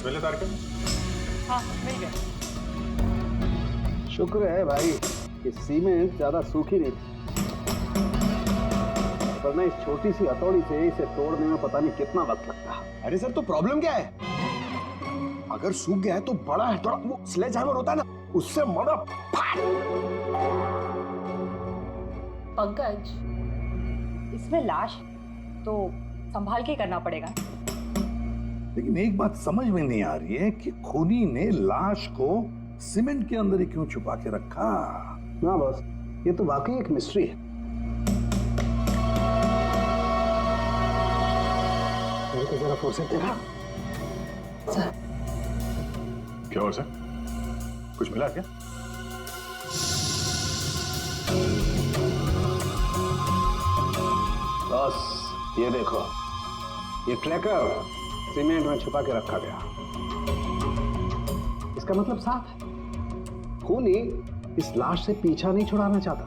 Cements मिले तारके? हाँ मिल गए। शुक्र है भाई कि सीमेंट ज्यादा सूखी नहीं थी, वरना इस छोटी सी हथौड़ी से इसे तोड़ने में पता नहीं कितना वक्त लगता। अरे सर, तो प्रॉब्लम क्या है? अगर सूख गया है तो बड़ा है, थोड़ा वो स्लेज हैमर होता है ना, उससे मारो। पंकज, इसमें लाश तो संभाल के करना पड़ेगा। लेकिन एक बात समझ में नहीं आ रही है कि खूनी ने लाश को सीमेंट के अंदर ही क्यों छुपा के रखा? ना बॉस, ये तो वाकई एक मिस्ट्री है। मेरे को जरा फुर्सत दे रहा। सर, क्या हुआ सर? कुछ मिला क्या? बॉस, ये देखो, ये ट्रैकर सीमेंट में छुपा के रखा गया। इसका मतलब साफ है, खूनी इस लाश से पीछा नहीं छुड़ाना चाहता,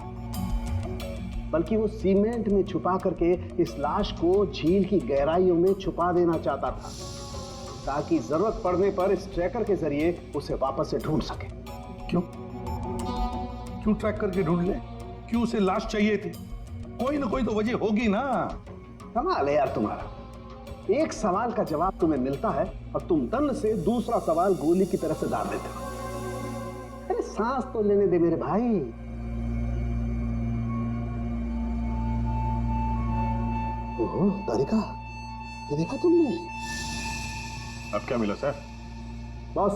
बल्कि वो सीमेंट में छुपा करके इस लाश को झील की गहराइयों में छुपा देना चाहता था, ताकि जरूरत पड़ने पर इस ट्रैकर के जरिए उसे वापस से ढूंढ सके। क्यों क्यों ट्रैक करके ढूंढ ले? क्यों उसे लाश चाहिए थी? कोई ना कोई तो वजह होगी ना। कमाल है यार तुम्हारा, एक सवाल का जवाब तुम्हें मिलता है और तुम दंड से दूसरा सवाल गोली की तरह से दाग देते हो। अरे सांस तो लेने दे मेरे भाई। ओहो तारिका, ये देखा तुमने? अब क्या मिला सर? बॉस,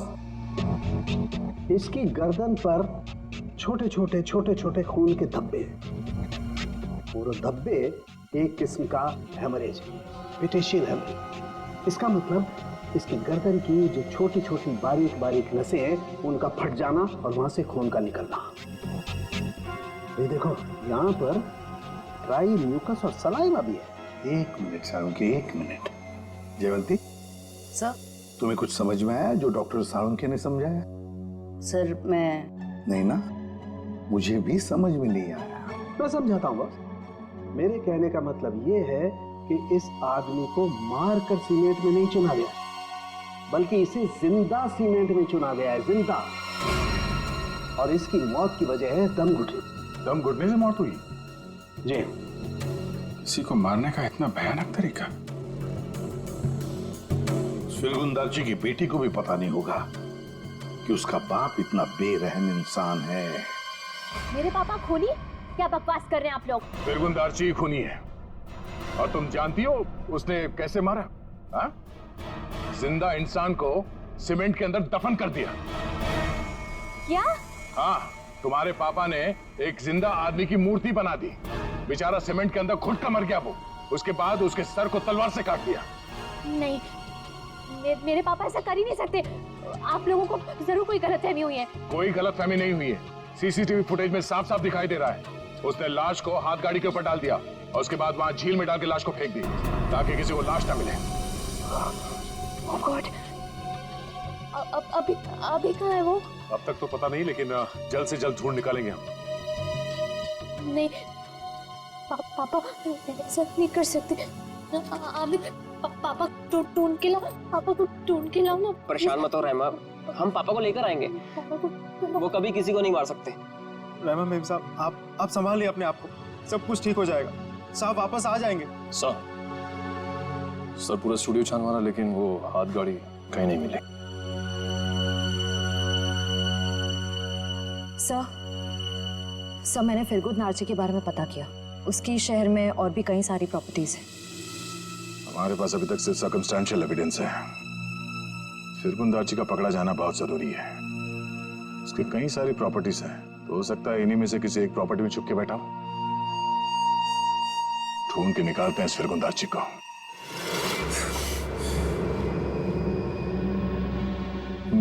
इसकी गर्दन पर छोटे छोटे खून के धब्बे हैं। और धब्बे एक किस्म का हेमरेज, पेटेशियल हेमरेज। इसका मतलब इसकी गर्दन की जो छोटी छोटी बारीक नसें हैं, उनका फट जाना और वहां से खून का निकलना। ये देखो, यहाँ पर ड्राई म्यूकस और सलाइवा भी है। एक मिनट साळुंखे, एक मिनट। जयवंती, सर। तुम्हें कुछ समझ में आया जो डॉक्टर साळुंखे ने समझाया? सर मैं नहीं ना, मुझे भी समझ में नहीं आया। मैं समझाता हूँ बॉस। मेरे कहने का मतलब ये है कि इस आदमी को मारकर सीमेंट में नहीं चुना गया, बल्कि इसे जिंदा सीमेंट में चुना गया है, जिंदा। और इसकी मौत की वजह है दम घुटने। दम घुटने से मौत हुई? जी। किसी को मारने का इतना भयानक तरीका? फिरगुंदारजी की बेटी को भी पता नहीं होगा कि उसका बाप इतना बेरहम इंसान है। मेरे पापा खूनी? क्या बकवास कर रहे हैं आप लोग? फिरगुंदारजी खूनी है, और तुम जानती हो उसने कैसे मारा? हा? जिंदा इंसान को सीमेंट के अंदर दफन कर दिया। क्या? हाँ, तुम्हारे पापा ने एक जिंदा आदमी की मूर्ति बना दी। बेचारा सीमेंट के अंदर खुद का मर गया वो। उसके बाद उसके सर को तलवार से काट दिया। नहीं, मेरे पापा ऐसा कर ही नहीं सकते। आप लोगों को जरूर कोई गलतफहमी हुई है। कोई गलतफहमी नहीं हुई है। सीसीटीवी फुटेज में साफ साफ दिखाई दे रहा है। उसने लाश को हाथ गाड़ी के ऊपर डाल दिया और उसके बाद वहां झील में डाल के लाश को फेंक दी, ताकि किसी को लाश ना मिले। Oh God! अभी कहाँ है वो? अब तक तो पता नहीं, लेकिन जल्द से जल्द ढूंढ निकालेंगे हम। नहीं, पापा ऐसा नहीं कर सकते। अभी पापा ढूंढ के लाओ, पापा को ढूंढ के लाओ ना। परेशान मत हो रहमा, हम पापा को लेकर आएंगे। पापा को वो कभी किसी को नहीं मार सकते। रहमा मेम साहब, आप संभालिए अपने आप को, सब कुछ ठीक हो जाएगा। साहब वापस आ जाएंगे। सर पूरा स्टूडियो छान मारा, लेकिन वो हाथ गाड़ी कहीं नहीं मिली। सर मैंने फिरगुंद नार्ची के बारे में पता किया। उसकी शहर में और भी कई सारी प्रॉपर्टीज हैं। हमारे पास अभी तक सिर्फ सर्कमस्टेंशियल एविडेंस है। फिरगुंदारजी का पकड़ा जाना बहुत जरूरी है। उसके कई सारी प्रॉपर्टीज हैं, तो हो सकता है इन्हीं में से किसी एक प्रॉपर्टी में छुप के बैठा हो। ढूंढ के निकालते हैं इस फिरगुंदारजी को।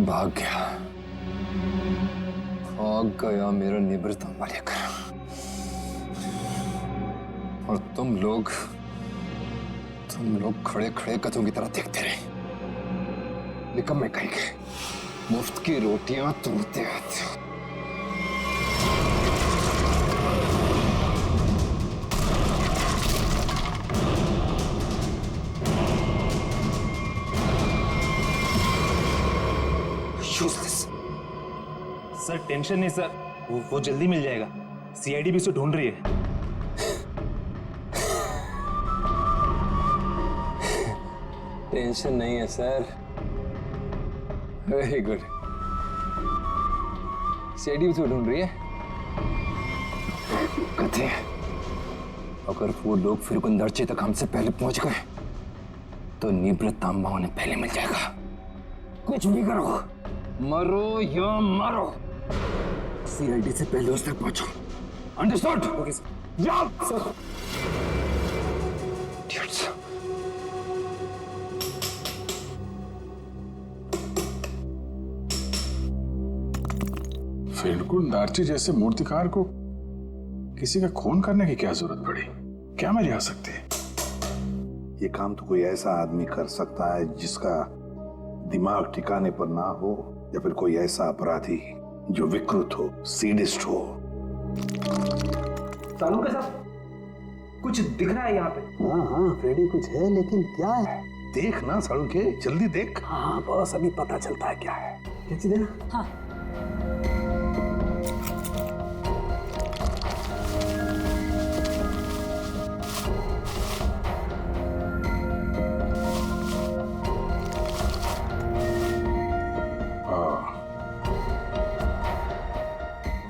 भाग गया मेरा निवृत्त लेकर। और तुम लोग खड़े खड़े कथों की तरह देखते रहे। निकम्मे कहेंगे, मुफ्त की रोटियां तोड़ते रहते हो। Issue is this? Sir tension नहीं सर, वो जल्दी मिल जाएगा। सीआईडी भी उसे ढूंढ रही है। टेंशन नहीं है सर। Very good. सीआईडी भी तो ढूंढ रही है। कहते हैं अगर वो लोग फिर गुंदार्ची तक हमसे पहले पहुंच गए तो निवृत्त तांबा उन्हें पहले मिल जाएगा। कुछ भी करो, मरो या मारो, सीआईडी से पहले उस तक पहुंचो। अंडरस्टूड? Okay sir. जाओ सर। फिरगुन दार्ची जैसे मूर्तिकार को किसी का खून करने की क्या जरूरत पड़ी? क्या मेरी आ सकती है? ये काम तो कोई ऐसा आदमी कर सकता है जिसका दिमाग ठिकाने पर ना हो, या फिर कोई ऐसा अपराधी जो विकृत हो, सीडिस्ट हो। सालू के साथ कुछ दिख रहा है यहाँ पे। हाँ फ्रेडी, कुछ है, लेकिन क्या है? देख ना सालू के, जल्दी देख। हाँ बस अभी पता चलता है क्या है। क्या चीज है? हाँ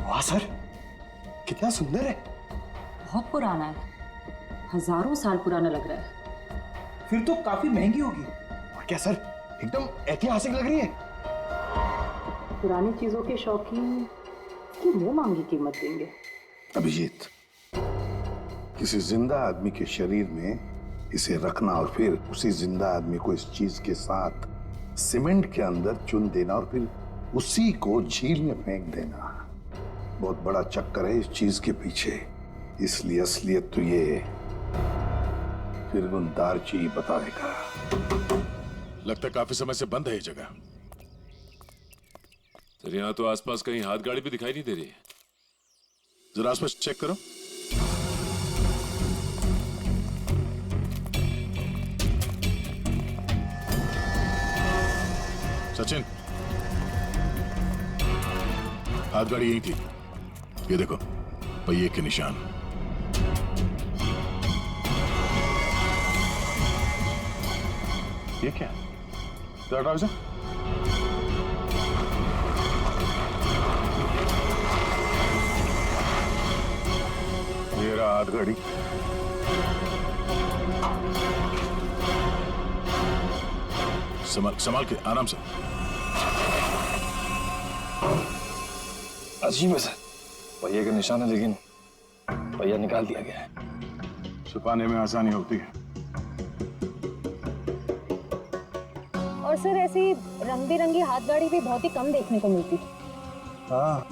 वाह सर, कितना सुंदर है। बहुत पुराना है, हजारों साल पुराना लग रहा है। फिर तो काफी महंगी होगी। और क्या सर, एकदम ऐतिहासिक लग रही है। पुरानी चीजों के शौकीन की मुंह मांगी कीमत देंगे। अभिजीत, किसी जिंदा आदमी के शरीर में इसे रखना और फिर उसी जिंदा आदमी को इस चीज के साथ सीमेंट के अंदर चुन देना और फिर उसी को झील में फेंक देना, बहुत बड़ा चक्कर है इस चीज के पीछे। इसलिए असलियत तो ये फिरगुन दार्ची बताएगा। लगता है काफी समय से बंद है ये जगह। सर यहाँ तो आसपास कहीं हाथ गाड़ी भी दिखाई नहीं दे रही है। जरा आसपास चेक करो। सचिन, हाथ गाड़ी यही थी। ये देखो, पहिए के निशान। ये क्या? जरा हटाओ इसे। ये रहा हाथ गाड़ी। संभाल के, आराम से। अजीब है सर, पहिए का निशान है लेकिन पहिया निकाल दिया गया है। छुपाने में आसानी होती है। और सर ऐसी रंग बिरंगी हाथ गाड़ी भी बहुत ही कम देखने को मिलती। हाँ,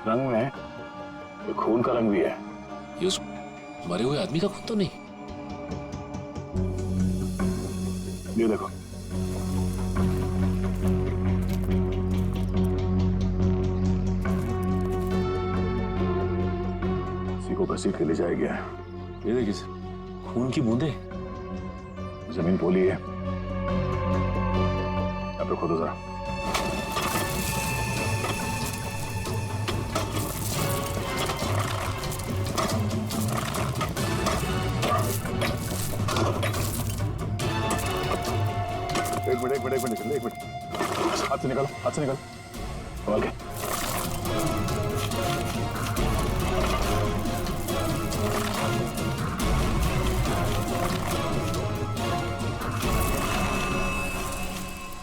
रंग में ये खून का रंग भी है। ये उस मरे हुए आदमी का खून तो नहीं? ये देखो, इसी को घसीट के ले जाया गया है। ये देखिए सर, खून की बूंदे। जमीन पोली है। यहाँ पे खोदो जरा। एक मिनट, हाथ से निकालो, संभाल के।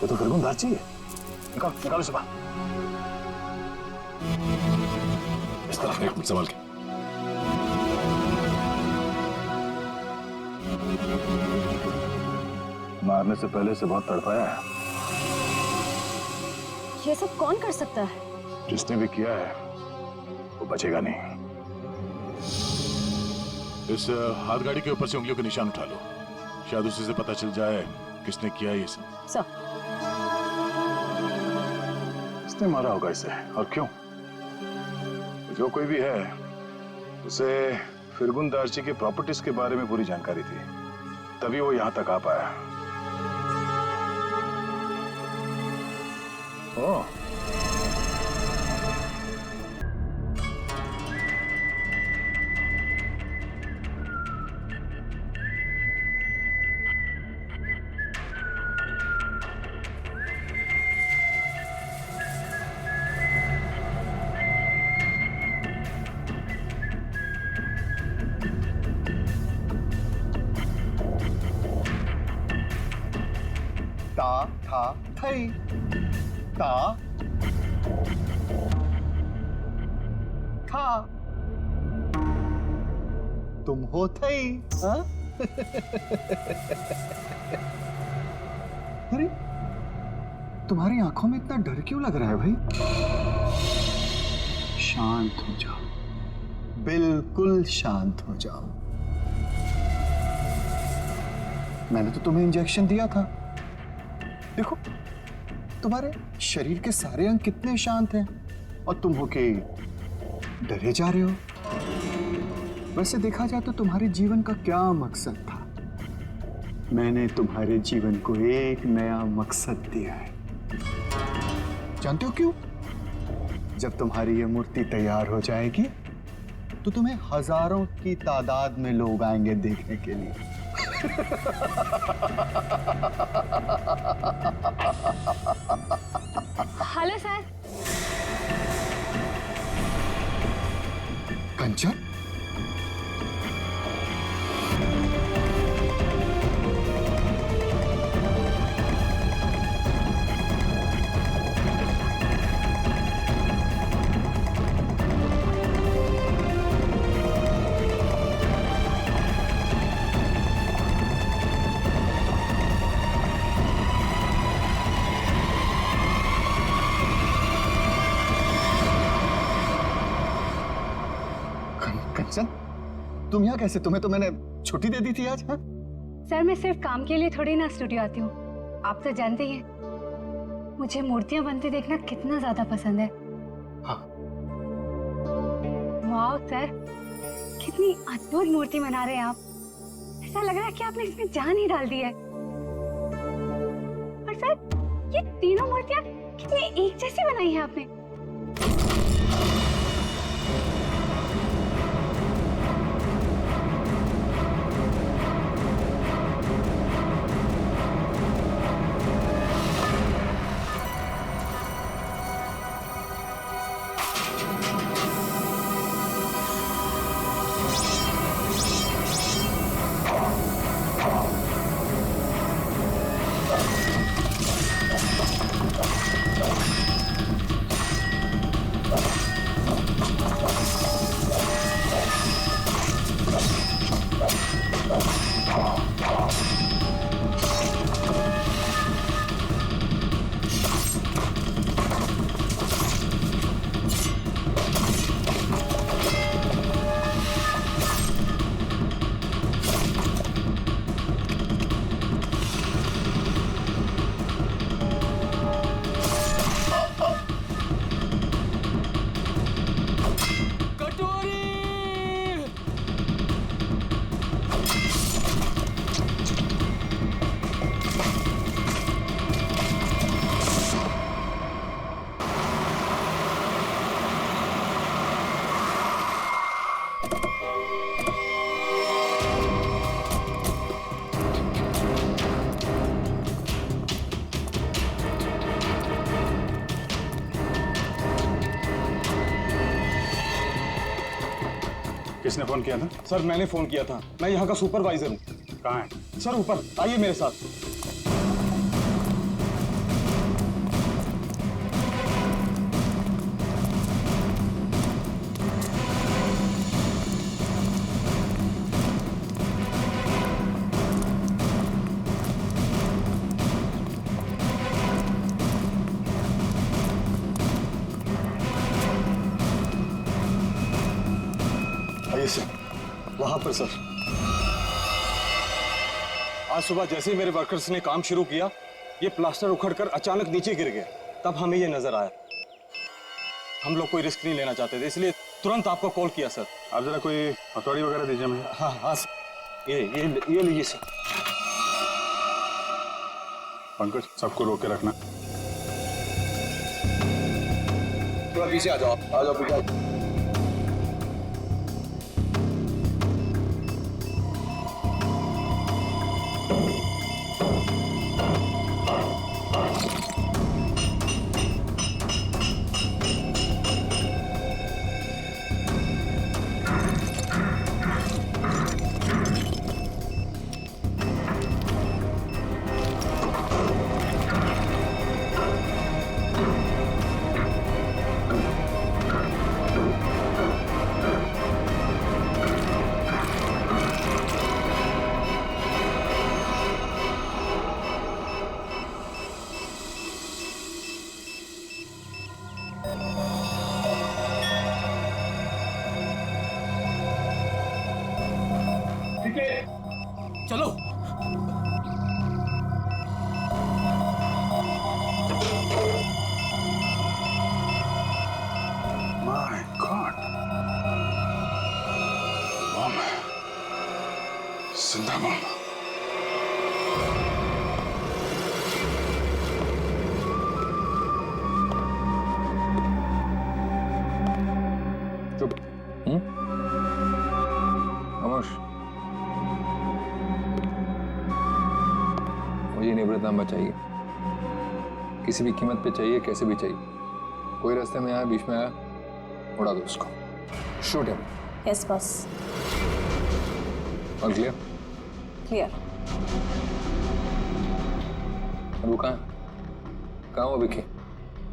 ये तो फिरगुन दार्ची है। निकालो सुबह। इस तरफ, एक मिनट, संभाल के। मारने से पहले से बहुत तड़पाया है। ये सब कौन कर सकता है? जिसने भी किया है वो बचेगा नहीं। इस हाथ गाड़ी के ऊपर से उंगलियों के निशान उठा लो, शायद उसी से पता चल जाए किसने किया ये सब। सर, इसने मारा होगा इसे, और क्यों? जो कोई भी है, उसे फिरगुन दार्ची के प्रॉपर्टीज के बारे में पूरी जानकारी थी, तभी वो यहां तक आ पाया। ओह, ता था थई, ता था, तुम हो थई। हाँ? अरे तुम्हारी आंखों में इतना डर क्यों लग रहा है भाई? शांत हो जाओ, बिल्कुल शांत हो जाओ। मैंने तो तुम्हें इंजेक्शन दिया था। देखो तुम्हारे शरीर के सारे अंग कितने शांत हैं और तुम हो के डरे जा रहे हो। वैसे देखा जाए तो तुम्हारे जीवन का क्या मकसद था? मैंने तुम्हारे जीवन को एक नया मकसद दिया है। जानते हो क्यों? जब तुम्हारी ये मूर्ति तैयार हो जाएगी तो तुम्हें हजारों की तादाद में लोग आएंगे देखने के लिए। Hello sir. कंचन, कंचन, तुम यहाँ कैसे? तुम्हें तो मैंने छुट्टी दे दी थी आज। हाँ? सर मैं सिर्फ काम के लिए थोड़ी ना स्टूडियो आती हूँ, आप तो जानते ही हैं मुझे मूर्तियां बनते देखना कितना ज्यादा पसंद है। हाँ। वाह सर, कितनी अद्भुत मूर्ति बना रहे हैं आप। ऐसा लग रहा है कि आपने इसमें जान ही डाल दी है। और सर ये तीनों मूर्तियां कितनी एक जैसी बनाई है आपने। किसने फोन किया था? सर मैंने फोन किया था, मैं यहाँ का सुपरवाइजर हूँ। कहाँ है? सर ऊपर आइए मेरे साथ। वहां पर सर, आज सुबह जैसे ही मेरे वर्कर्स ने काम शुरू किया, ये प्लास्टर उखड़कर अचानक नीचे गिर गया। तब हमें ये नजर आया। हम लोग कोई रिस्क नहीं लेना चाहते थे, इसलिए तुरंत आपको कॉल किया सर। आप जरा कोई हथौड़ी वगैरह दीजिए मुझे। हाँ हाँ सर, ये लीजिए सर। पंकज, सबको रोक के रखना। थोड़ा पीछे आ जाओ पीछे आ जाओ। चलो। माय गॉड, बम है, जिंदा बम। चुप। खामोश। मुझे निवृत्तांबा चाहिए, किसी भी कीमत पे चाहिए, कैसे भी चाहिए। कोई रास्ते में आया, बीच में आया, उड़ा दो उसको। Shoot him. Yes boss. और क्लियर? क्लियर। और वो कहाँ वो विकी?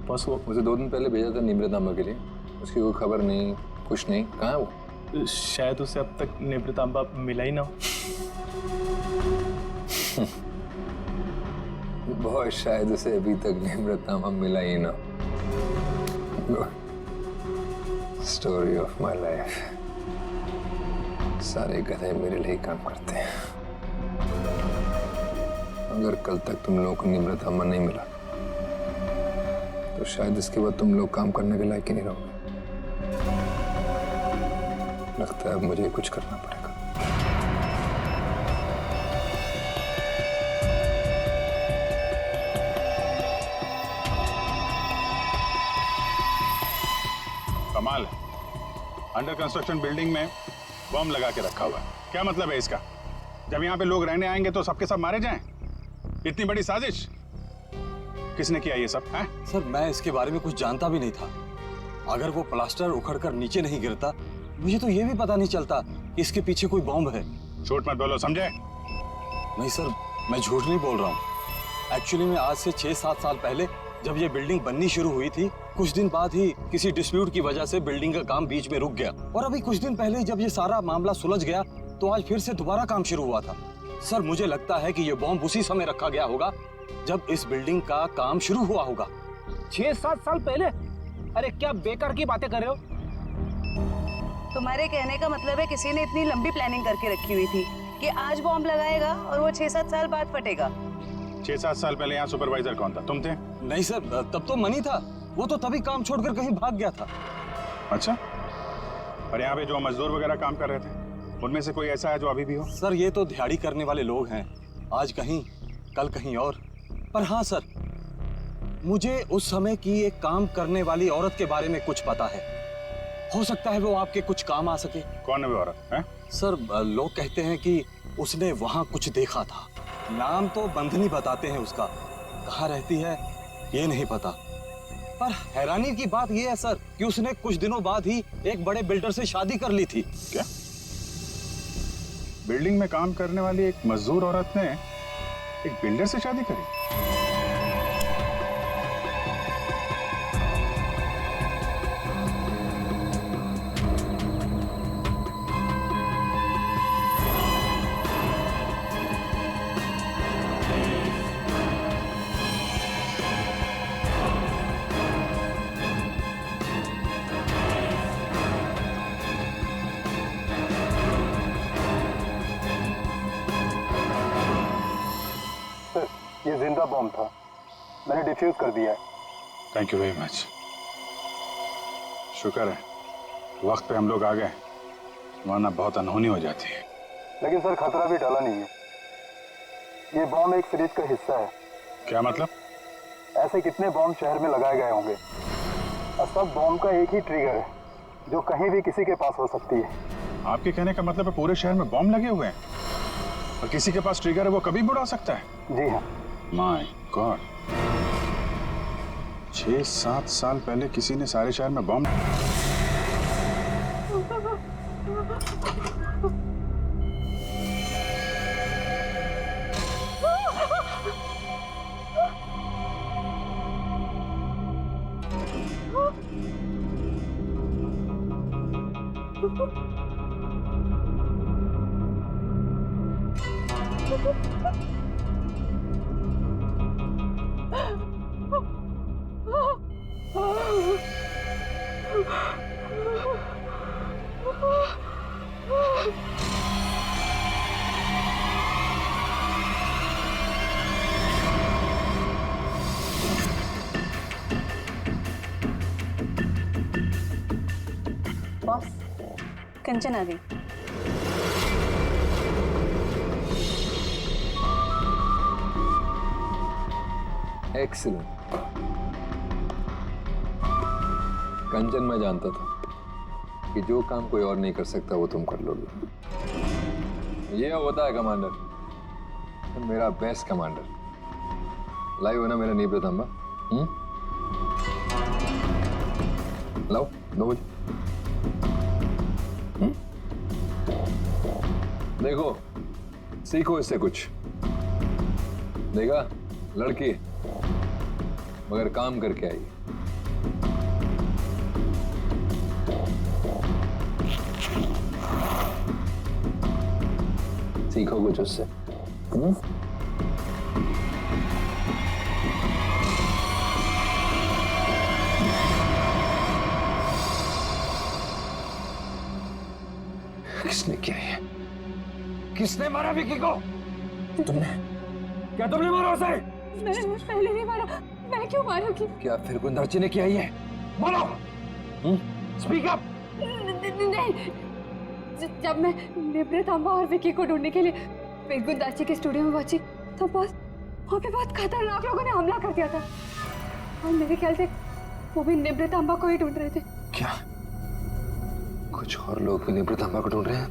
बस वो मुझे 2 दिन पहले भेजा था निवृत्तांबा के लिए, उसकी कोई खबर नहीं, कुछ नहीं। कहाँ है वो? शायद उसे अब तक निवृत्तांबा मिला ही ना हो। बहुत शायद उसे अभी तक निवृत्तांबा मिला ही ना। Story of my life. सारे गधे मेरे लिए काम करते हैं। अगर कल तक तुम लोगों को निवृत्तांबा नहीं मिला तो शायद इसके बाद तुम लोग काम करने के लायक ही नहीं रहोगे। लगता है अब मुझे कुछ करना पड़ेगा। कमाल है, अंडर कंस्ट्रक्शन बिल्डिंग में बम लगा के रखा हुआ है। क्या मतलब है इसका? जब यहाँ पे लोग रहने आएंगे तो सबके सब मारे जाएं? इतनी बड़ी साजिश किसने किया ये सब है? सर मैं इसके बारे में कुछ जानता भी नहीं था। अगर वो प्लास्टर उखड़कर नीचे नहीं गिरता मुझे तो ये भी पता नहीं चलता कि इसके पीछे कोई बॉम्ब है। झूठ मत बोलो, समझे? नहीं सर, मैं झूठ नहीं बोल रहा हूँ। एक्चुअली में आज से 6-7 साल पहले जब ये बिल्डिंग बननी शुरू हुई थी, कुछ दिन बाद ही किसी डिस्प्यूट की वजह से बिल्डिंग का काम बीच में रुक गया। और अभी कुछ दिन पहले जब ये सारा मामला सुलझ गया तो आज फिर से दोबारा काम शुरू हुआ था। सर मुझे लगता है कि ये बॉम्ब उसी समय रखा गया होगा जब इस बिल्डिंग का काम शुरू हुआ होगा। 6-7 साल पहले? अरे क्या बेकार की बातें कर रहे हो? तुम्हारे कहने का मतलब है किसी ने इतनी लंबी प्लानिंग करके रखी हुई थी कि आज बॉम्ब लगाएगा और वो 6-7 साल बाद फटेगा। 6-7 साल पहले यहाँ सुपरवाइजर कौन था? तुम थे? नहीं सर, तब तो मनी था। वो तो तभी काम छोड़कर कहीं भाग गया था। अच्छा, और यहाँ पे जो मजदूर वगैरह काम कर रहे थे उनमें से कोई ऐसा है जो अभी भी हो? सर ये तो दिहाड़ी करने वाले लोग हैं, आज कहीं कल कहीं और। पर हाँ सर, मुझे उस समय की एक काम करने वाली औरत के बारे में कुछ पता है। हो सकता है वो आपके कुछ काम आ सके। कौन है वो औरत है? सर लोग कहते हैं कि उसने वहां कुछ देखा था। नाम तो बंधनी बताते हैं उसका, कहाँ रहती है ये नहीं पता। पर हैरानी की बात यह है सर कि उसने कुछ दिनों बाद ही एक बड़े बिल्डर से शादी कर ली थी। क्या? बिल्डिंग में काम करने वाली एक मजदूर औरत ने एक बिल्डर से शादी करी? ये जिंदा बॉम्ब था, मैंने डिफ्यूज कर दिया है। Thank you very much. शुक्र है वक्त पे हम लोग आ गए, वरना बहुत अनहोनी हो जाती है। लेकिन सर खतरा भी टला नहीं है। ये बॉम्ब एक सीरीज का हिस्सा है। क्या मतलब? ऐसे कितने बॉम्ब शहर में लगाए गए होंगे सब बॉम्ब का एक ही ट्रिगर है जो कहीं भी किसी के पास हो सकती है। आपके कहने का मतलब है पूरे शहर में बॉम्ब लगे हुए हैं और किसी के पास ट्रिगर है वो कभी भी उड़ा सकता है? जी हाँ। माय गॉड, 6-7 साल पहले किसी ने सारे शहर में बॉम्ब। बॉस, कंचन आ गई। एक्सीलेंट। कंचन, मैं जानता था कि जो काम कोई और नहीं कर सकता वो तुम कर लोगे। ये होता है कमांडर, मेरा बेस्ट कमांडर। लाइव है ना मेरा नीब्रत अम्बा? लाओ 9 बजे। देखो, सीखो इससे कुछ। देखा, लड़की मगर काम करके आई। सीखो कुछ उससे। किसने किया ये? किसने मारा विकी को? तुमने? क्या तुमने मारा उसे? मैंने पहले नहीं मारा। मैं क्यों मारूंगी? क्या फिर कुंदर्ची ने किया ये? बोलो। Speak up. नहीं, जब मैं निब्रत अम्बा और विकी को ढूंढने के लिए गुंदाची के स्टूडियो में पहुंची तो बस वहाँ पे बहुत खतरनाक लोगों ने हमला कर दिया था और मेरे ख्याल से वो भी निब्रत अम्बा को ही ढूंढ रहे थे। क्या कुछ और लोग भी निब्रत अम्बा को ढूंढ रहे हैं?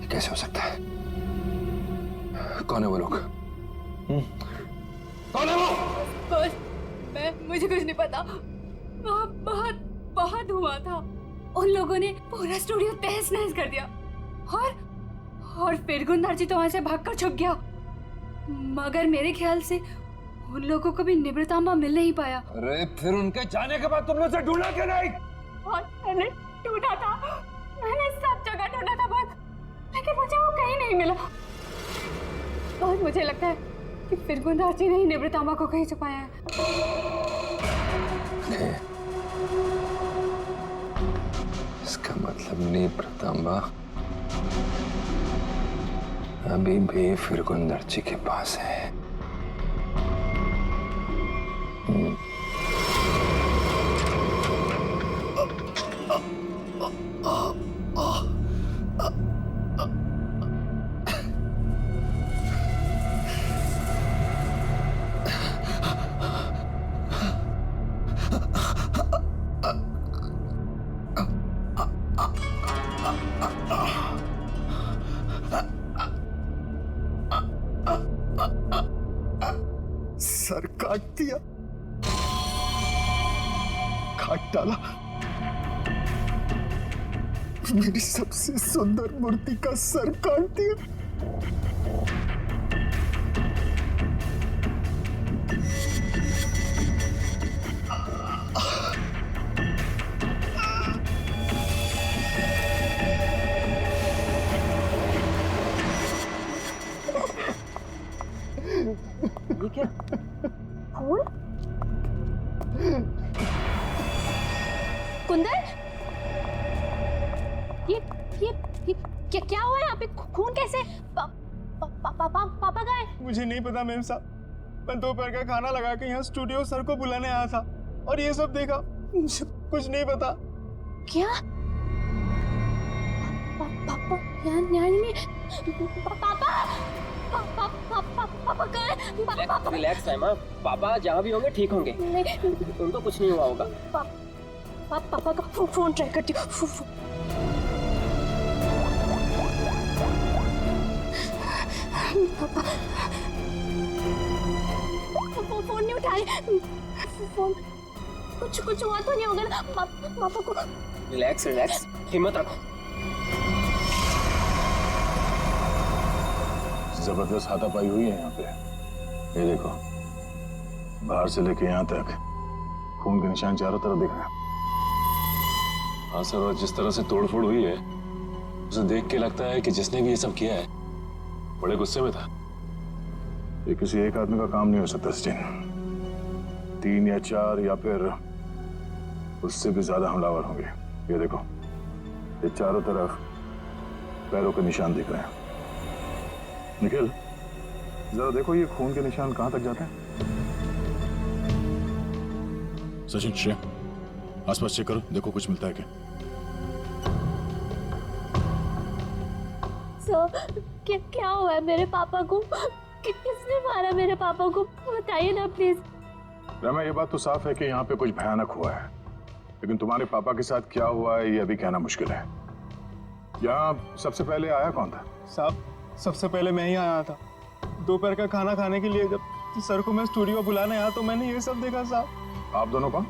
ये कैसे हो सकता है? कौन है वो लोग? कौन है वो? बस मुझे कुछ नहीं पता। वहाँ बहुत हुआ था। उन लोगों ने पूरा स्टूडियो तहस नहस कर दिया और फिर गुंदार जी तो वहां से भागकर छुप गया। मगर मेरे ख्याल से उन लोगों को भी निब्रत अम्बा मिल नहीं पाया। अरे फिर उनके जाने के बाद तुमने उसे ढूंढा क्यों नहीं? और मैंने ढूंढा था, मैंने सब जगह ढूंढा था बस, लेकिन मुझे वो कहीं नहीं मिला। और मुझे लगता है कि फिर गुंदार जी ने ही निब्रत अम्बा को कहीं छुपाया है। इसका मतलब निब्रत अम्बा अभी भी फिर गुंदर्ची के पास है। सर काट दिया, काट डाला मेरी सबसे सुंदर मूर्ति का सर काट दिया। ये क्या? फूल? कुंदन, ये क्या हुआ है यहाँ पे? खून कैसे? पापा गए? मुझे नहीं पता मैम साहब, मैं दोपहर का खाना लगा के यहाँ स्टूडियो सर को बुलाने आया था और ये सब देखा। मुझे कुछ नहीं पता। क्या? पापा यहाँ नहीं? पापा पापा कहाँ है? रिलैक्स रहमा, पापा जहाँ भी होंगे ठीक होंगे, उनको कुछ नहीं हुआ होगा। पापा का फोन ट्राई करती हूँ। पापा फोन नहीं उठा रहे। फोन कुछ हुआ तो नहीं होगा ना पापा को? रिलैक्स रिलैक्स, हिम्मत रखो। जबरदस्त हाथापाई हुई है यहाँ पे। ये देखो, बाहर से लेके यहाँ तक खून के निशान चारों तरफ दिख रहे हैं। हाँ सर, और जिस तरह से तोड़फोड़ हुई है उसे देख के लगता है कि जिसने भी ये सब किया है बड़े गुस्से में था। ये किसी एक आदमी का काम नहीं हो सकता सचिन। 3 या 4 या फिर उससे भी ज्यादा हमलावर होंगे। ये देखो, ये चारों तरफ पैरों के निशान दिख रहे हैं। निखिल, जरा देखो ये खून के निशान कहां तक जाते हैं। सचिन, श्रेया, आसपास चेक करो, देखो कुछ मिलता है क्या। क्या हुआ है मेरे पापा को? किसने मारा मेरे पापा को? बताइए ना प्लीज। रमा, ये बात तो साफ है कि यहाँ पे कुछ भयानक हुआ है, लेकिन तुम्हारे पापा के साथ क्या हुआ है ये अभी कहना मुश्किल है। यहाँ सबसे पहले आया कौन था? साहब, सबसे पहले मैं ही आया था। दोपहर का खाना खाने के लिए जब सर को मैं स्टूडियो बुलाने आया तो मैंने ये सब देखा। साहब, आप दोनों कौन?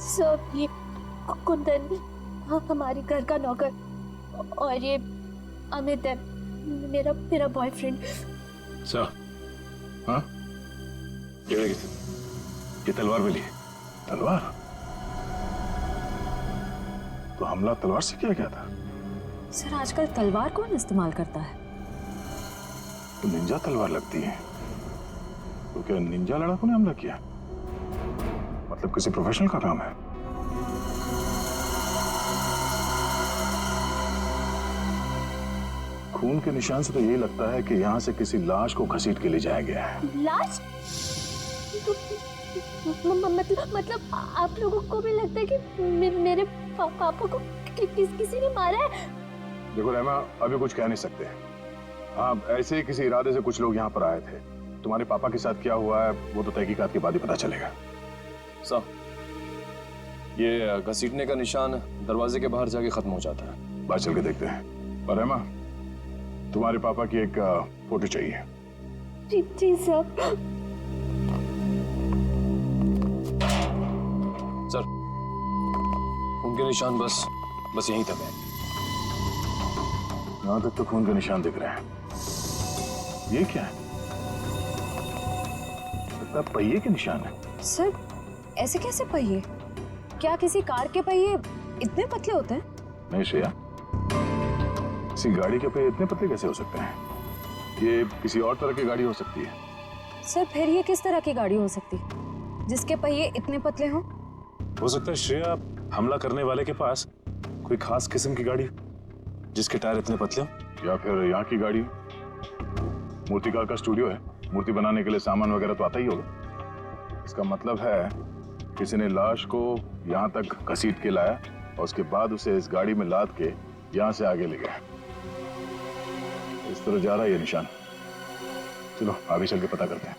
सर, ये कुंदन हमारी घर का नौकर, और ये अमित है मेरा बॉयफ्रेंड। सर, हाँ, ये तलवार मिली है। तलवार? तो हमला तलवार से किया गया था? सर, आजकल तलवार कौन इस्तेमाल करता है? तो निंजा तलवार लगती है। तो क्या निंजा लड़ाकों ने हमला किया? मतलब किसी प्रोफेशनल का काम है। खून के निशान से तो यही लगता है कि यहाँ से किसी लाश को घसीट के ले जाया गया है। लाश? मतलब आप लोगों को भी लगता है कि मेरे पापा को किसी ने मारा है? देखो रहमा, अभी कुछ कह नहीं सकते। हाँ, ऐसे ही किसी इरादे से कुछ लोग यहाँ पर आए थे। तुम्हारे पापा के साथ क्या हुआ है वो तो तहकीकात के बाद ही पता चलेगा। साहब, ये घसीटने का निशान दरवाजे के बाहर जाके खत्म हो जाता है। बाहर चल के देखते हैं। पर रहमा, तुम्हारे पापा की एक फोटो चाहिए। जी सर। सर, उनके निशान बस यहीं तक है। यहाँ तक तो खून के निशान दिख रहे हैं। ये क्या है? लगता है पहिए के निशान है। सर, ऐसे कैसे पहिए? क्या किसी कार के पहिए इतने पतले होते हैं? नहीं श्रेया, किसी गाड़ी के पहिए इतने पतले कैसे हो सकते हैं? ये किसी और तरह की गाड़ी हो सकती है। सर, फिर ये किस तरह की गाड़ी हो सकती जिसके पहिए इतने पतले हों? हो सकता है श्रेया, हमला करने वाले के पास कोई खास किस्म की गाड़ी जिसके टायर इतने पतले हो। या फिर यहाँ की गाड़ी। मूर्तिकार का स्टूडियो है, मूर्ति बनाने के लिए सामान वगैरह तो आता ही होगा। इसका मतलब है किसी ने लाश को यहाँ तक घसीट के लाया और उसके बाद उसे इस गाड़ी में लाद के यहाँ से आगे ले गया। इस तरह जा रहा है ये निशान। चलो आगे चल के पता करते हैं।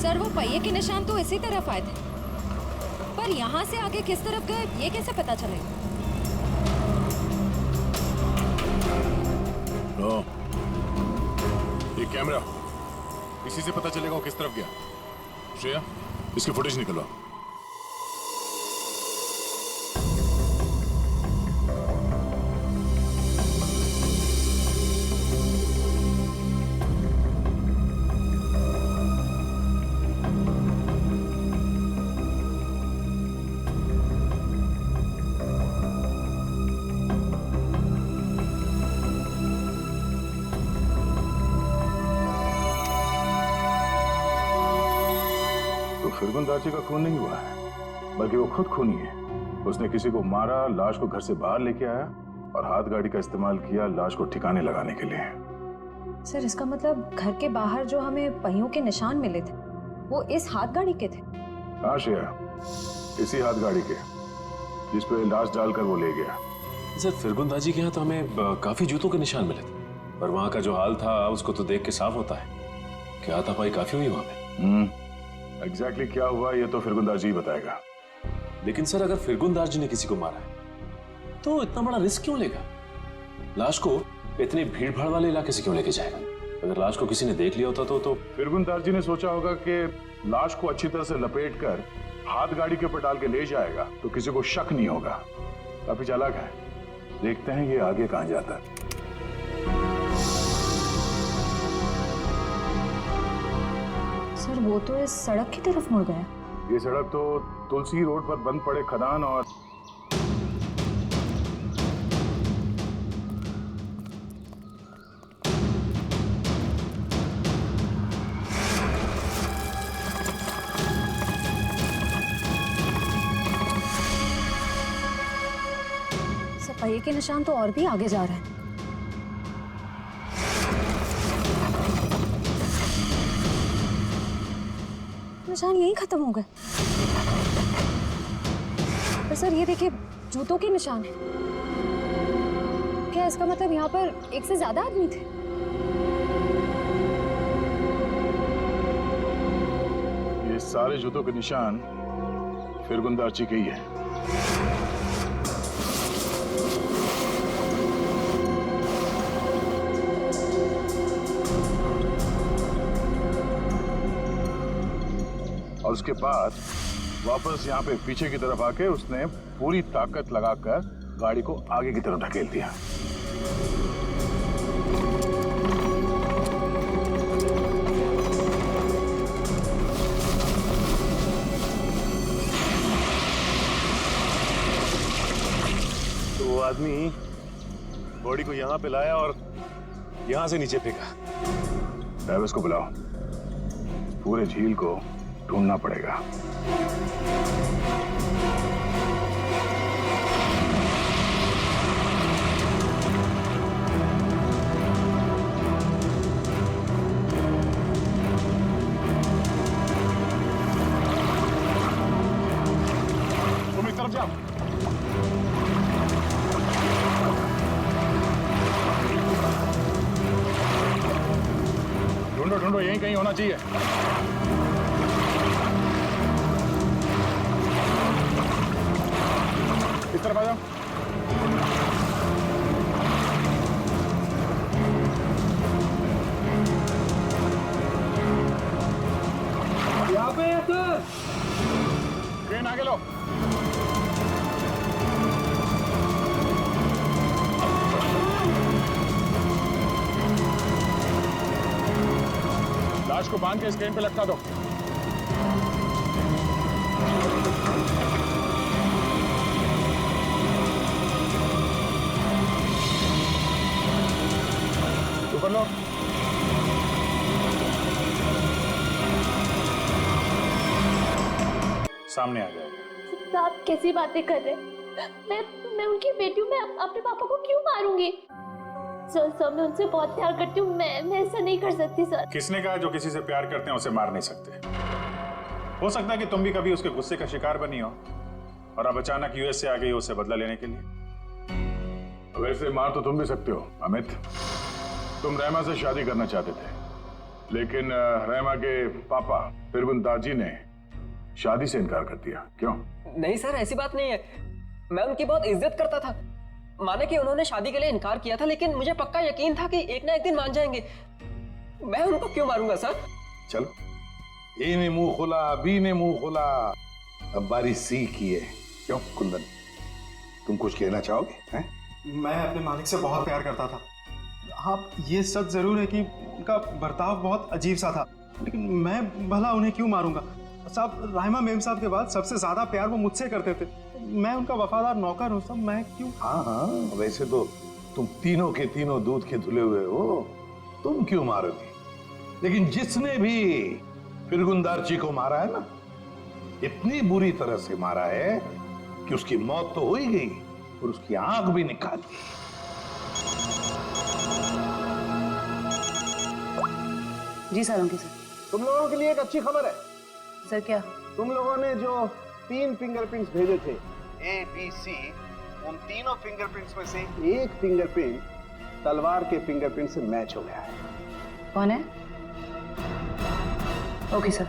सर, वो पहिए के निशान तो इसी तरफ आए थे, पर यहाँ से आगे किस तरफ गए ये कैसे पता चलेगा? ये कैमरा, इसी से पता चलेगा वो किस तरफ गया। श्रेया, इसकी फुटेज निकलवा। फिरगुंदाची का खून नहीं हुआ है, बल्कि वो खुद खूनी है। उसने किसी को मारा, लाश को घर से बाहर लेके आया और हाथ गाड़ी का इस्तेमाल किया लाश को ठिकाने लगाने के लिए। सर, इसका मतलब घर के बाहर जो हमें पहियों के निशान मिले थे वो इस हाथ गाड़ी के थे? हाँ श्रेया, इसी हाथ गाड़ी के जिस पे लाश डालकर वो ले गया। सर फिरगुन दाजी के यहाँ तो हमें काफी जूतों के निशान मिले थे, पर वहां का जो हाल था उसको तो देख के साफ होता है कि हाथापाई काफी हुई वहां पे। एग्जैक्टली क्या हुआ ये तो फिरगुन दाजी ही बताएगा। लेकिन सर अगर फिरगुन दाजी ने किसी को मारा है तो इतना बड़ा रिस्क क्यों लेगा? लाश को इतनी भीड़ भाड़ वाले इलाके से क्यों लेके जाएगा? अगर लाश को किसी ने देख लिया होता तो फिरगुन दाजी ने सोचा होगा कि लाश को अच्छी तरह से लपेटकर हाथ गाड़ी के ऊपर डाल के ले जाएगा तो किसी को शक नहीं होगा। काफी चालाक है। देखते हैं ये आगे कहां जाता है। सर वो तो इस सड़क की तरफ मुड़ गया। ये सड़क तो तुलसी रोड पर बंद पड़े खदान और पहिए के निशान तो और भी आगे जा रहे हैं। निशान यहीं खत्म हो गए। पर सर ये देखिए जूतों के निशान है। क्या इसका मतलब यहाँ पर एक से ज्यादा आदमी थे? ये सारे जूतों के निशान फिरगुन दाजी के ही है। और उसके बाद वापस यहाँ पे पीछे की तरफ आके उसने पूरी ताकत लगाकर गाड़ी को आगे की तरफ ढकेल दिया। तो वो आदमी बॉडी को यहाँ पे लाया और यहाँ से नीचे फेंका। ड्राइवर्स को बुलाओ, पूरे झील को ढूंढना पड़ेगा। तुम इस तरफ जाओ। ढूंढो ढूंढो, यहीं कहीं होना चाहिए। इस तरफ आ जाओ। यहाँ पे है सर। ट्रेन आगे लो। लाश को बांध के इस क्रेन पे लटका दो। ऊपर लो। सामने आ जाएगा। आप कैसी बातें कर रहे हैं? मैं उनकी बेटी हूँ। मैं अपने पापा को क्यों मारूंगी? सर मैं उनसे बहुत प्यार करती हूँ। मैं ऐसा नहीं कर सकती सर। किसने कहा जो किसी से प्यार करते हैं उसे मार नहीं सकते? हो सकता है कि तुम भी कभी उसके गुस्से का शिकार बनी हो और अब अचानक यूएस से आ गई हो उसे बदला लेने के लिए। वैसे मार तो तुम भी सकते हो अमित। तुम रहमा से शादी करना चाहते थे, लेकिन रहमा के पापा फिरगुन दाजी ने शादी से इनकार कर दिया। क्यों? नहीं सर, ऐसी बात नहीं है। मैं उनकी बहुत इज्जत करता था। माने कि उन्होंने शादी के लिए इनकार किया था, लेकिन मुझे पक्का यकीन था कि एक ना एक दिन मान जाएंगे। मैं उनको क्यों मारूंगा सर? चलो, ए ने मुंह खोला, बी ने मुंह खोला, अब बारी सी की है। क्यों कुंदन, तुम कुछ कहना चाहोगे? हैं? मैं अपने मालिक से बहुत प्यार करता था। हाँ, ये सच जरूर है कि उनका बर्ताव बहुत अजीब सा था, लेकिन मैं भला उन्हें क्यों मारूंगा? साहब, रहमा मेम साहब के बाद सबसे ज्यादा प्यार वो मुझसे करते थे। मैं उनका वफादार नौकर हूँ साहब। मैं क्यों? हाँ, वैसे तो तुम तीनों के तीनों दूध के धुले हुए हो, तुम क्यों मारोगे? लेकिन जिसने भी फिरगुन दार्ची को मारा है ना, इतनी बुरी तरह से मारा है कि उसकी मौत तो हो ही गई और उसकी आंख भी निकाल दी। जी सर, अंकित सर। तुम लोगों के लिए एक अच्छी खबर है। सर क्या? तुम लोगों ने जो 3 फिंगरप्रिंट्स भेजे थे A, B, C। उन तीनों फिंगरप्रिंट्स में से एक फिंगरप्रिंट तलवार के फिंगरप्रिंट से मैच हो गया है। कौन है? Okay sir.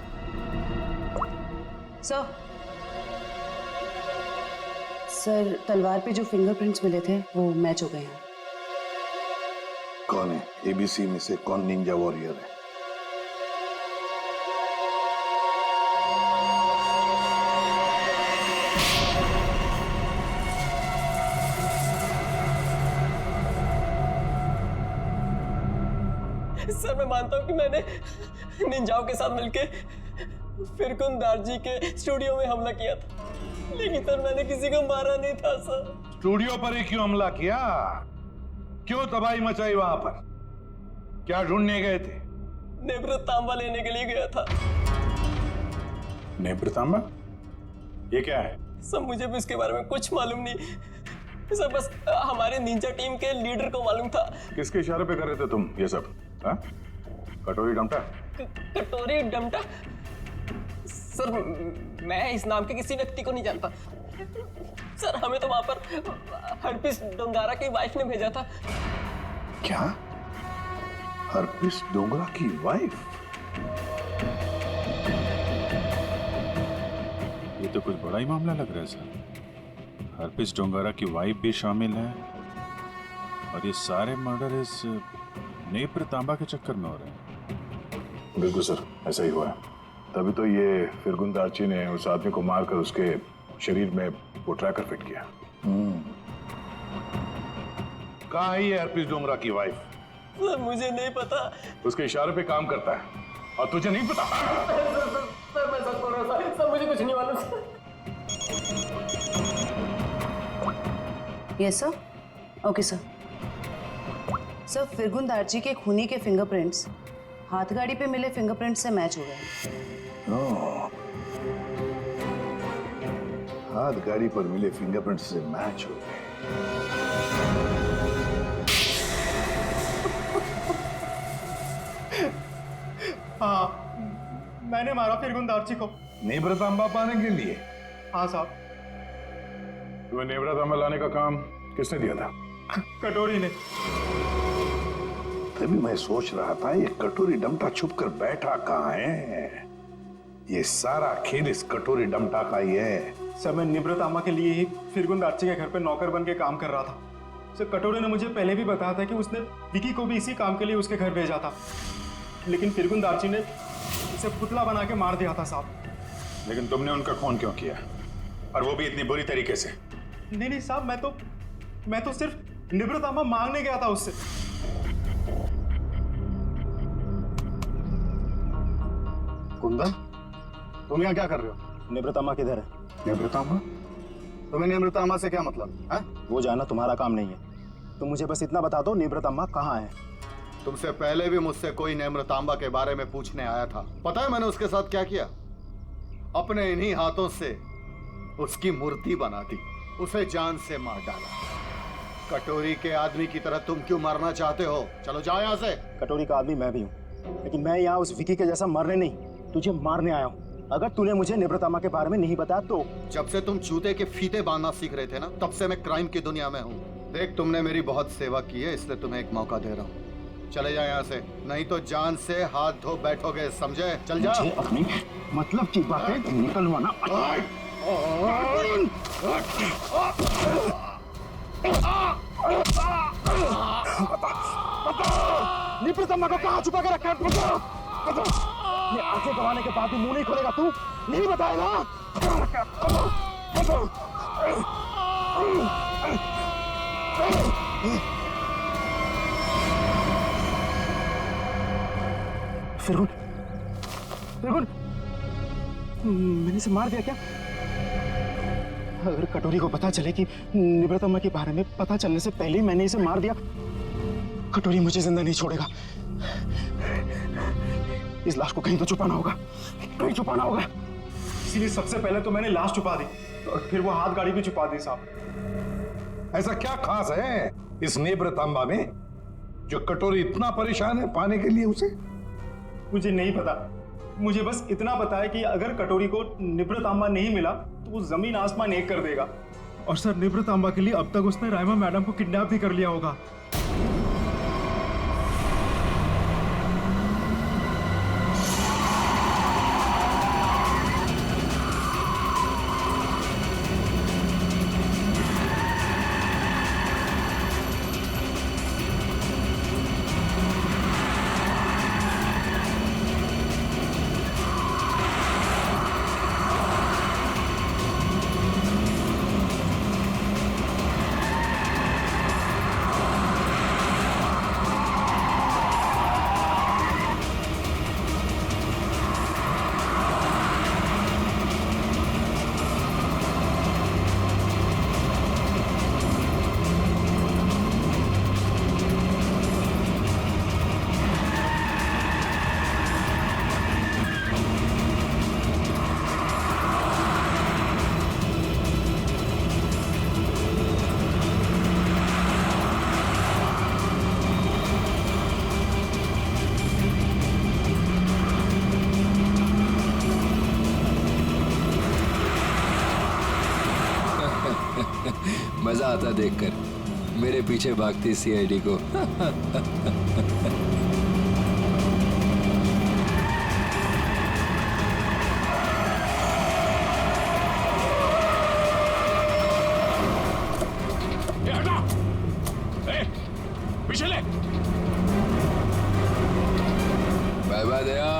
सर तलवार पे जो फिंगरप्रिंट्स मिले थे वो मैच हो गए हैं। कौन है? ABC में से कौन निंजा वॉरियर है? सर मैं मानता हूँ कि मैंने निंजाओं के साथ मिलके फिरकुन दार्जी के स्टूडियो में हमला किया था, लेकिन सर मैंने किसी को मारा नहीं था सर। स्टूडियो पर ही क्यों हमला किया? क्यों तबाही मचाई वहां पर? क्या ढूंढने गए थे? नेब्रत तांबा लेने के लिए गया था। नेब्रत तांबा? ये क्या है? सर मुझे भी इसके बारे में कुछ मालूम नहीं सर, बस हमारे निंजा टीम के लीडर को मालूम था। किसके इशारे पे कर रहे थे तुम ये सब? हाँ? कटोरी डमटा? कटोरी डमटा? सर मैं इस नाम के किसी व्यक्ति को नहीं जानता सर। हमें तो वहां पर हरपिस डोंगारा की वाइफ ने भेजा था। क्या? हरपिस डोंगरा की वाइफ? ये तो कुछ बड़ा ही मामला लग रहा है सर। हरपिस डोंगारा की वाइफ भी शामिल है और ये सारे मर्डर इस नेप्र तांबा के चक्कर में हो रहे हैं। बिल्कुल सर, ऐसा ही हुआ है। तभी तो ये फिरगुन दार्ची ने उस आदमी को मारकर उसके शरीर में वो ट्रैकर फिट किया। कहाँ है ये हरपिस डोंगरा की वाइफ? सर मुझे नहीं पता। उसके इशारे पे काम करता है और तुझे नहीं पता? सर मैं सच बोल रहा हूँ सर, मुझे कुछ नहीं मालूम। Yes sir. Okay sir. Sir फिरगुन दार्जी के खूनी के फिंगरप्रिंट्स हाथगाड़ी पे मिले फिंगरप्रिंट से मैच हो गए। हाथ गाड़ी पर मिले फिंगरप्रिंट से मैच हो गए। हाँ, मैंने मारा फिरगुन दार्ची को। नेब्रत तांबा पाने के लिए? हाँ साहब। तुम्हें नेब्रत तांबा लाने का काम किसने दिया था? कटोरी ने। तभी मैं सोच रहा था ये कटोरी डमटा छुप कर बैठा कहाँ है। ये सारा खेल इस कटोरी डमटा का ही है। सर मैं निब्रत आमा के लिए ही फिरगुन दार्ची के घर पे नौकर बन के काम कर रहा था। सर कटोरी ने मुझे पहले भी बताया था कि उसने विकी को भी इसी काम के लिए उसके घर भेजा था, लेकिन फिरगुन दार्ची ने उसे पुतला बना के मार दिया था साहब। लेकिन तुमने उनका खून क्यों किया, और वो भी इतनी बुरी तरीके से? नहीं साहब, मैं तो सिर्फ निब्रत आमा मांगने गया था उससे। कुंदन, तुम यहाँ क्या कर रहे हो? निब्रतामा किधर है? निवृतामा? तुम्हें निवृतामा से क्या मतलब है? वो जानना तुम्हारा काम नहीं है। तुम मुझे बस इतना बता दो, निवृतामा कहाँ है? तुमसे पहले भी मुझसे कोई नेम्रतांबा के बारे में पूछने आया था। पता है मैंने उसके साथ क्या किया? अपने इन्हीं हाथों से उसकी मूर्ति बना दी, उसे जान से मार डाला। कटोरी के आदमी की तरह तुम क्यों मरना चाहते हो? चलो जाओ यहाँ से। कटोरी का आदमी मैं भी हूँ, लेकिन मैं यहाँ उस विकी के जैसा मरने नहीं, तुझे मारने आया हूँ। अगर तूने मुझे निवृतामा के बारे में नहीं बताया तो। जब से तुम जूते के फीते बांधना सीख रहे थे ना, तब से मैं क्राइम की दुनिया में हूँ। देख, तुमने मेरी बहुत सेवा की है, इसलिए तुम्हें एक मौका दे रहा हूँ। चले जाओ यहाँ से, नहीं तो जान से हाथ धो बैठोगे, समझे? चल जा। अपनी मतलब की बातें निकलवाना। निवृतामा को कहाँ छुपा के रखा है? ये आंखें गवाने के बाद भी मुंह नहीं खोलेगा तू? नहीं बताएगा? फिरगुन, फिरगुन, मैंने इसे मार दिया क्या? अगर कटोरी को पता चले कि निवृतामा के बारे में पता चलने से पहले ही मैंने इसे मार दिया, कटोरी मुझे जिंदा नहीं छोड़ेगा। इस लाश को कहीं तो छुपाना होगा, कहीं छुपाना होगा। इसीलिए सबसे पहले तो मैंने लाश छुपा दी, और फिर वो हाथ गाड़ी भी छुपा दी साहब। ऐसा क्या खास है इस निवृतांबा में जो कटोरी इतना परेशान है पाने के लिए उसे? मुझे नहीं पता, मुझे बस इतना पता है कि अगर कटोरी को निवृतांबा नहीं मिला तो वो जमीन आसमान एक कर देगा। और सर, निवृतांबा के लिए अब तक उसने राइमा मैडम को किडनैप भी कर लिया होगा। मजा आता देखकर मेरे पीछे भागती सीआईडी को। पीछे ले। बाय बाय दया,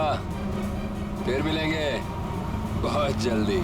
फिर मिलेंगे बहुत जल्दी।